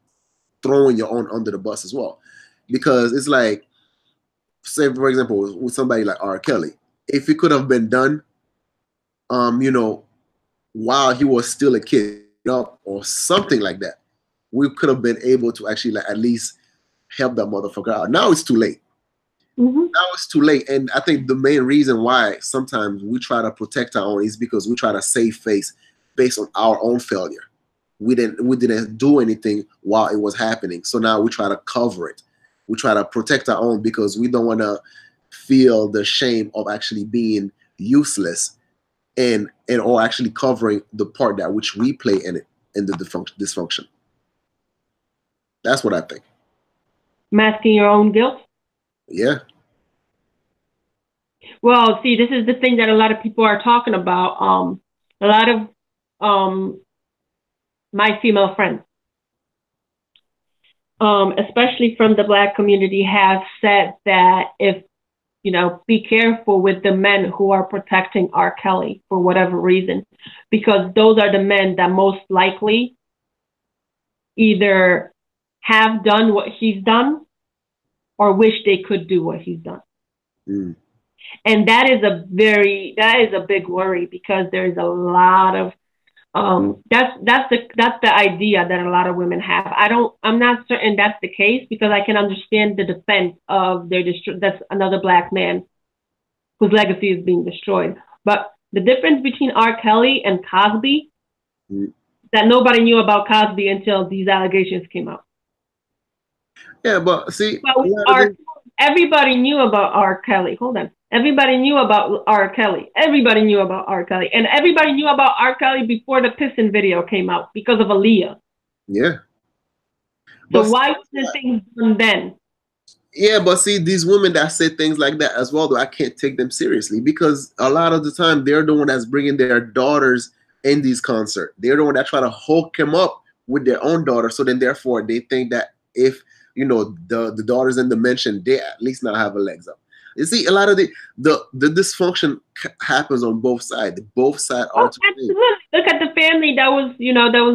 throwing your own under the bus as well, because it's like, say for example, with somebody like R. Kelly, if it could have been done, you know, while he was still a kid up or something like that, we could have been able to actually like at least help that motherfucker out. Now it's too late. Mm-hmm. Now it's too late. And I think the main reason why sometimes we try to protect our own is because we try to save face based on our own failure. We didn't do anything while it was happening. So now we try to cover it. We try to protect our own because we don't want to feel the shame of actually being useless and or actually covering the part that which we play in it, in the dysfunction. That's what I think. Masking your own guilt. Yeah. Well, see, this is the thing that a lot of people are talking about. A lot of my female friends, especially from the Black community, have said that if, you know, be careful with the men who are protecting R. Kelly for whatever reason, because those are the men that most likely either have done what he's done or wish they could do what he's done. Mm. And that is a big worry, because there's a lot of that's the idea that a lot of women have. I'm not certain that's the case, because I can understand the defense of that's another Black man whose legacy is being destroyed. But the difference between R. Kelly and Cosby, that nobody knew about Cosby until these allegations came out. Yeah, but see, everybody knew about R. Kelly. Hold on. Everybody knew about R. Kelly. Everybody knew about R. Kelly. And everybody knew about R. Kelly before the Piston video came out because of Aaliyah. Yeah. So why wasn't things done then? Yeah, but see, these women that say things like that as well, though, I can't take them seriously, because a lot of the time they're the one that's bringing their daughters in these concerts. They're the one that try to hook him up with their own daughter. So then therefore they think that if, you know, the daughters in the mention, they at least now have a legs up. You see, a lot of the dysfunction happens on both sides. Both sides are to blame. Look at the family that was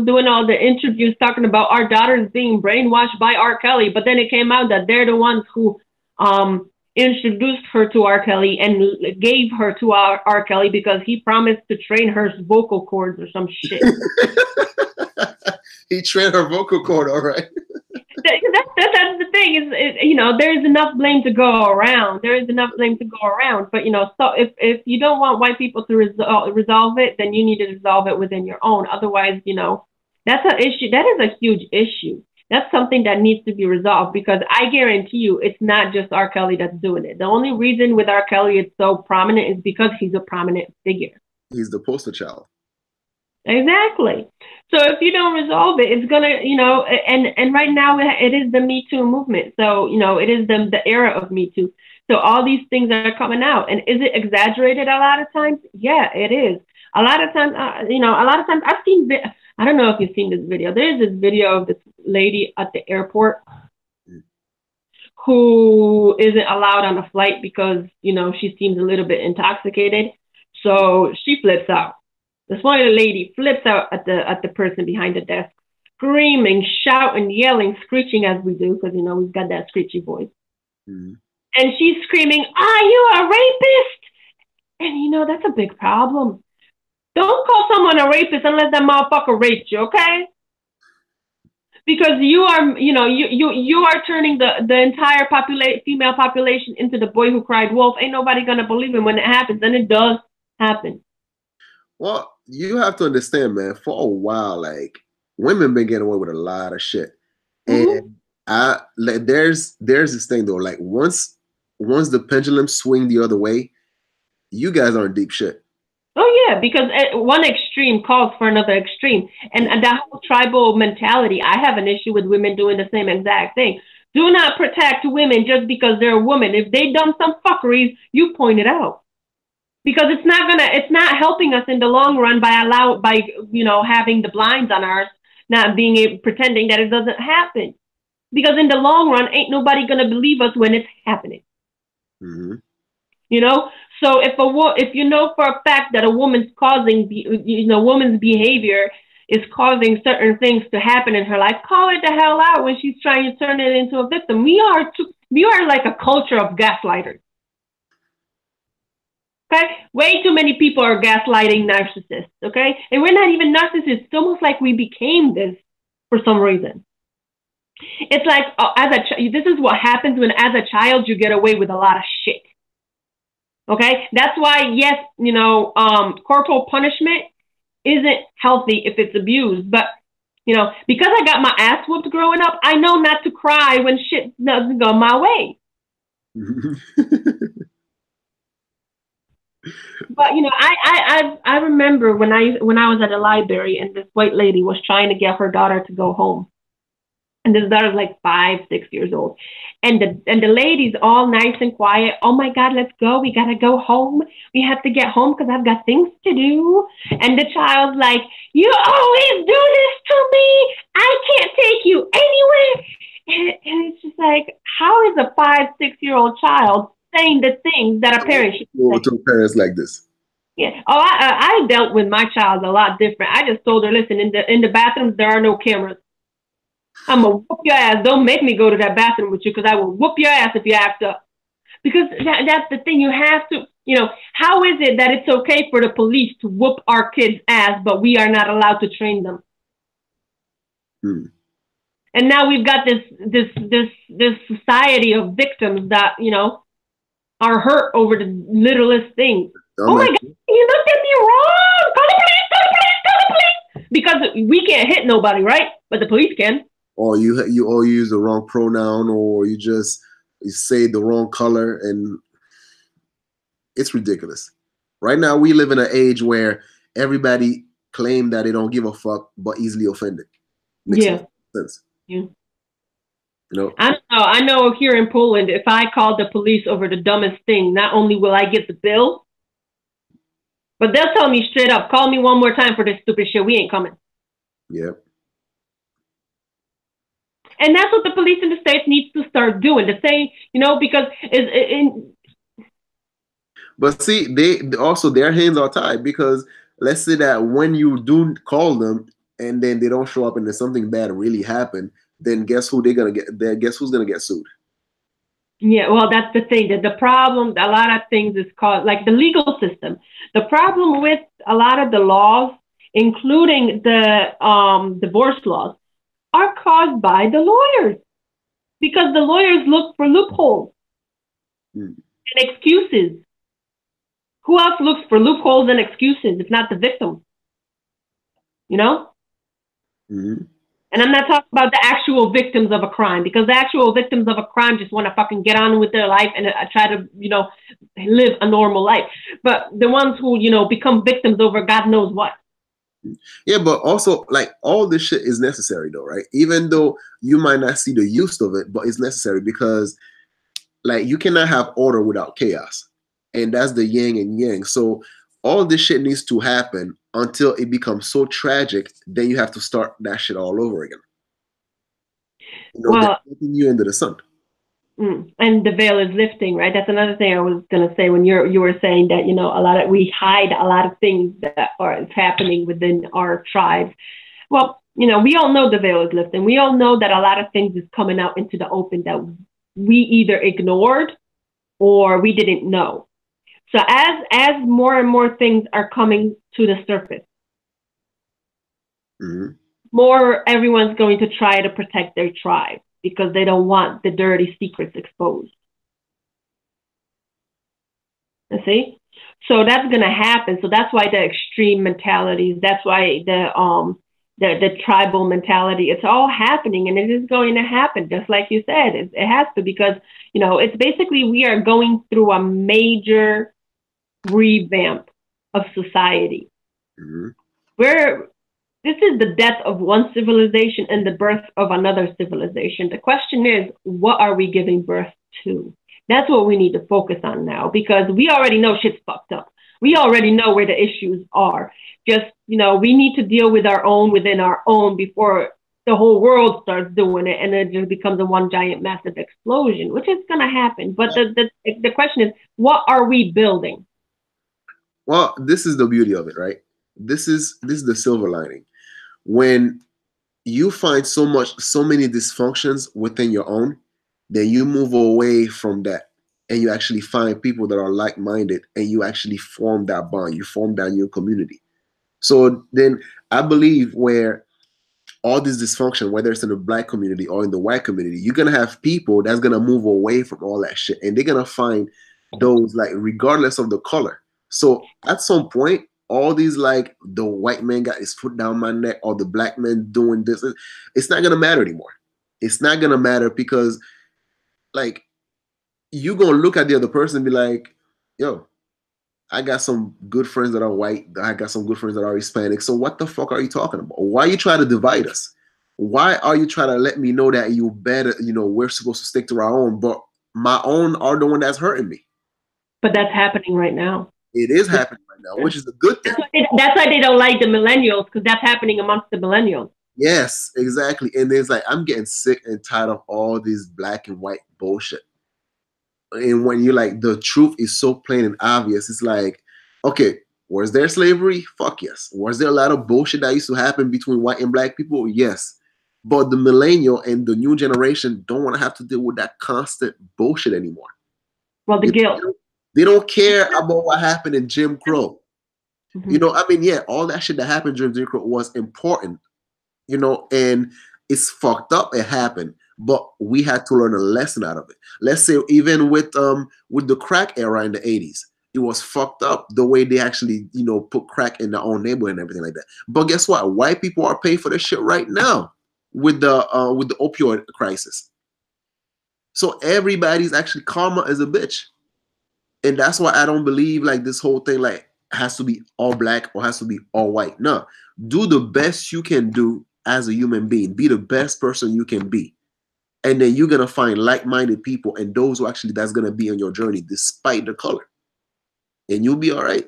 doing all the interviews talking about our daughters being brainwashed by R. Kelly, but then it came out that they're the ones who introduced her to R. Kelly and gave her to R. Kelly because he promised to train her vocal cords or some shit. He trained her vocal cord, all right. That's the thing is, you know, there's enough blame to go around. There is enough blame to go around. But, you know, so if you don't want white people to resolve it, then you need to resolve it within your own. Otherwise, you know, that's an issue. That is a huge issue. That's something that needs to be resolved, because I guarantee you it's not just R. Kelly that's doing it. The only reason with R. Kelly it's so prominent is because he's a prominent figure. He's the poster child. Exactly. So if you don't resolve it, it's gonna, you know, and right now it is the Me Too movement. So, you know, it is the era of Me Too. So all these things are coming out, and is it exaggerated a lot of times? Yeah, it is. A lot of times, you know, a lot of times I've seen. I don't know if you've seen this video. There's this video of this lady at the airport who isn't allowed on a flight because, you know, she seems a little bit intoxicated. So she flips out. This one lady flips out at the person behind the desk, screaming, shouting, yelling, screeching as we do, because we've got that screechy voice. Mm-hmm. And she's screaming, "Are you a rapist?" And that's a big problem. Don't call someone a rapist unless that motherfucker raped you, okay? Because you are turning the entire female population into the boy who cried wolf. Ain't nobody gonna believe him when it happens, and it does happen. Well, you have to understand, man. For a while, like women been getting away with a lot of shit, Mm-hmm. and there's this thing though. Like once the pendulum swing the other way, you guys are in deep shit. Oh yeah, because one extreme calls for another extreme, and that whole tribal mentality. I have an issue with women doing the same exact thing. Do not protect women just because they're a woman. If they done some fuckeries, you point it out, because it's not helping us in the long run by having the blinds on us, not pretending that it doesn't happen. Because in the long run, ain't nobody gonna believe us when it's happening. Mm-hmm. So if you know for a fact that a woman's woman's behavior is causing certain things to happen in her life, call it the hell out when she's trying to turn it into a victim. We are like a culture of gaslighters. Okay, way too many people are gaslighting narcissists. Okay, and we're not even narcissists. It's almost like we became this for some reason. It's like this is what happens when, as a child, you get away with a lot of shit. Okay, that's why yes, corporal punishment isn't healthy if it's abused. But because I got my ass whooped growing up, I know not to cry when shit doesn't go my way. But I remember when I was at a library and this white lady was trying to get her daughter to go home. And this daughter's like 5, 6 years old. And the lady's all nice and quiet. "Oh my God, let's go. We gotta go home. We have to get home because I've got things to do." And the child's like, "You always do this to me. I can't take you anywhere." And it's just like, how is a 5, 6-year-old child saying the things that a parent should say? To parents like this. Yeah. Oh, I dealt with my child a lot different. I just told her, "Listen, in the bathrooms there are no cameras. I'm gonna whoop your ass. Don't make me go to that bathroom with you, because I will whoop your ass if you act up." Because that's the thing. You have to, how is it that it's okay for the police to whoop our kids' ass, but we are not allowed to train them? Hmm. And now we've got this society of victims that are hurt over the littlest things. Oh my God, you looked at me wrong. Call the police! Call the police! Call the police! Because we can't hit nobody, right? But the police can. Or you use the wrong pronoun, or you say the wrong color, and it's ridiculous. Right now, we live in an age where everybody claim that they don't give a fuck, but easily offended. Makes sense. Yeah. I don't know. I know here in Poland, if I called the police over the dumbest thing, not only will I get the bill, but they'll tell me straight up, "Call me one more time for this stupid shit. We ain't coming." Yep. And that's what the police in the States needs to start doing. To say, because but see, they also, their hands are tied, because let's say that when you do call them and then they don't show up and there's something bad really happened, then guess who they're gonna get? Guess who's gonna get sued? Yeah, well, that's the thing. That the problem, a lot of things is caused, like the legal system. The problem with a lot of the laws, including the divorce laws, are caused by the lawyers, because the lawyers look for loopholes and excuses. Who else looks for loopholes and excuses if not the victim? Mm-hmm. And I'm not talking about the actual victims of a crime, because the actual victims of a crime just want to fucking get on with their life and try to, live a normal life. But the ones who, become victims over God knows what. Yeah, but also, like, all this shit is necessary though, right? Even though you might not see the use of it, but it's necessary, because like you cannot have order without chaos. And that's the yin and yang. So all this shit needs to happen until it becomes so tragic, then you have to start that shit all over again. Well, they're taking you into the sun. And the veil is lifting, right? That's another thing I was gonna say when you were saying that, you know, a lot of we hide a lot of things that are happening within our tribes. Well, you know, we all know the veil is lifting. We all know that a lot of things is coming out into the open that we either ignored or we didn't know. So as more and more things are coming to the surface, Mm-hmm. more everyone's going to try to protect their tribe because they don't want the dirty secrets exposed. You see? So that's going to happen. So that's why the extreme mentalities, that's why the tribal mentality, it's all happening and it is going to happen just like you said. It has to because, you know, it's basically we are going through a major revamp of society. Mm-hmm. Where this is the death of one civilization and the birth of another civilization. The question is, what are we giving birth to? That's what we need to focus on now because we already know shit's fucked up. We already know where the issues are. Just, you know, we need to deal with our own within our own before the whole world starts doing it and it just becomes a one giant massive explosion, which is going to happen. But the question is, what are we building? Well, this is the beauty of it, right? This is the silver lining. When you find so many dysfunctions within your own, then you move away from that and you actually find people that are like-minded and you actually form that bond. You form that new community. So then I believe where all this dysfunction, whether it's in the black community or in the white community, you're gonna have people that's gonna move away from all that shit, and they're gonna find those like regardless of the color. So at some point, all these like the white man got his foot down my neck or the black man doing this, it's not gonna matter anymore. It's not gonna matter because like you gonna look at the other person and be like, yo, I got some good friends that are white. I got some good friends that are Hispanic. So what the fuck are you talking about? Why are you trying to divide us? Why are you trying to let me know that you better, you know, we're supposed to stick to our own, but my own are the one that's hurting me? But that's happening right now. It is happening right now, which is a good thing. That's why they don't like the millennials because that's happening amongst the millennials. Yes, exactly. And it's like I'm getting sick and tired of all this black and white bullshit. And when you're like the truth is so plain and obvious, it's like, okay, was there slavery? Fuck yes. Was there a lot of bullshit that used to happen between white and black people? Yes. But the millennial and the new generation don't want to have to deal with that constant bullshit anymore. Well, the guilt. They don't care about what happened in Jim Crow. Mm-hmm. You know, I mean, yeah, all that shit that happened during Jim Crow was important, you know, and it's fucked up. It happened, but we had to learn a lesson out of it. Let's say even with the crack era in the 80s, it was fucked up the way they actually, you know, put crack in their own neighborhood and everything like that. But guess what? White people are paying for this shit right now with the opioid crisis. So everybody's actually karma is a bitch. And that's why I don't believe like this whole thing like has to be all black or has to be all white. No, do the best you can do as a human being. Be the best person you can be, and then you're gonna find like-minded people and those who actually that's gonna be on your journey despite the color, and you'll be all right.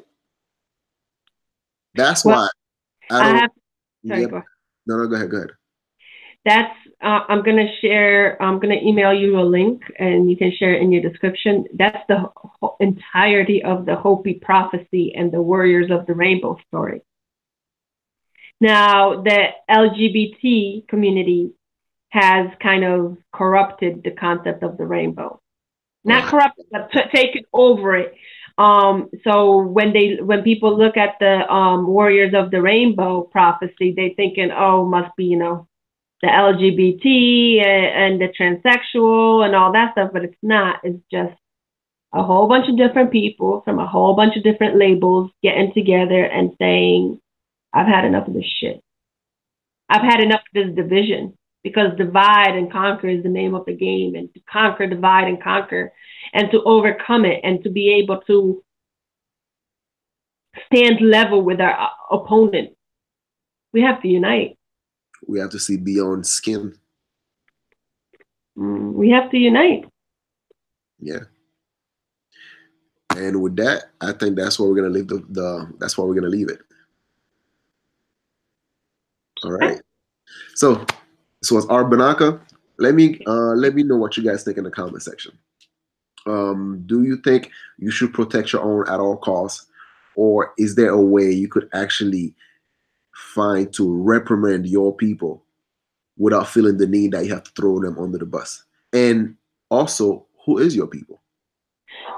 That's Well, why I I don't. have. Sorry, Yep. go ahead. No, go ahead. Go ahead. That's. I'm gonna share. I'm gonna email you a link, and you can share it in your description. That's the entirety of the Hopi prophecy and the Warriors of the Rainbow story. Now, the LGBT community has kind of corrupted the concept of the rainbow. Not corrupted, but taken over it. So when people look at the Warriors of the Rainbow prophecy, they thinking, oh, must be, you know, the LGBT and the transsexual and all that stuff, but it's not. It's just a whole bunch of different people from a whole bunch of different labels getting together and saying, I've had enough of this shit. I've had enough of this division because divide and conquer is the name of the game, and to conquer, divide and conquer, and to overcome it, and to be able to stand level with our opponent, we have to unite. We have to see beyond skin. We have to unite. Yeah. And with that, I think that's where we're gonna leave that's where we're gonna leave it. All right. So this was Art Banaka. let me know what you guys think in the comment section. Do you think you should protect your own at all costs, or is there a way you could actually find to reprimand your people without feeling the need that you have to throw them under the bus? And also, who is your people?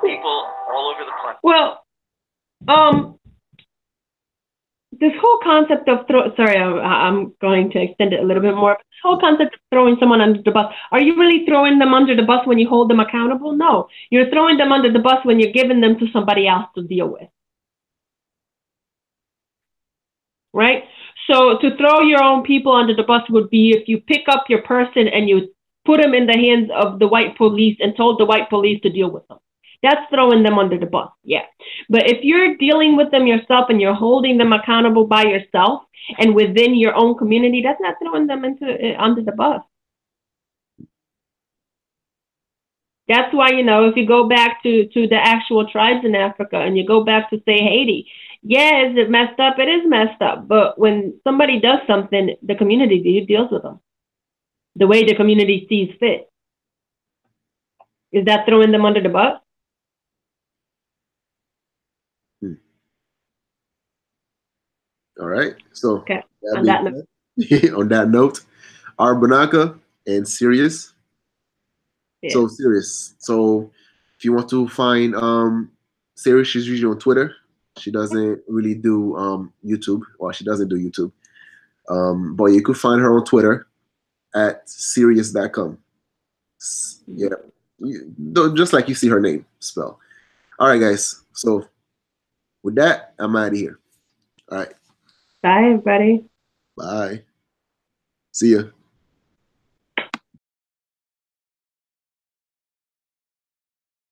People all over the planet. Well, this whole concept of I'm going to extend it a little bit more. This whole concept of throwing someone under the bus. Are you really throwing them under the bus when you hold them accountable? No, you're throwing them under the bus when you're giving them to somebody else to deal with. Right? So to throw your own people under the bus would be if you pick up your person and you put them in the hands of the white police and told the white police to deal with them. That's throwing them under the bus, yeah. But if you're dealing with them yourself and you're holding them accountable by yourself and within your own community, that's not throwing them under the bus. That's why, if you go back to the actual tribes in Africa and you go back to, say, Haiti, yeah, is it messed up? It is messed up. But when somebody does something, the community deals with them the way the community sees fit. Is that throwing them under the bus? All right. So okay. On that note, Arbanaka and SyriEyes. Yeah. So SyriEyes. So if you want to find SyriEyes, she's usually on Twitter. She doesn't really do YouTube, or she doesn't do YouTube. But you could find her on Twitter at SyriEyes.com. Yeah. Just like you see her name spell. All right, guys. So with that, I'm out of here. All right. Bye, everybody. Bye. See ya.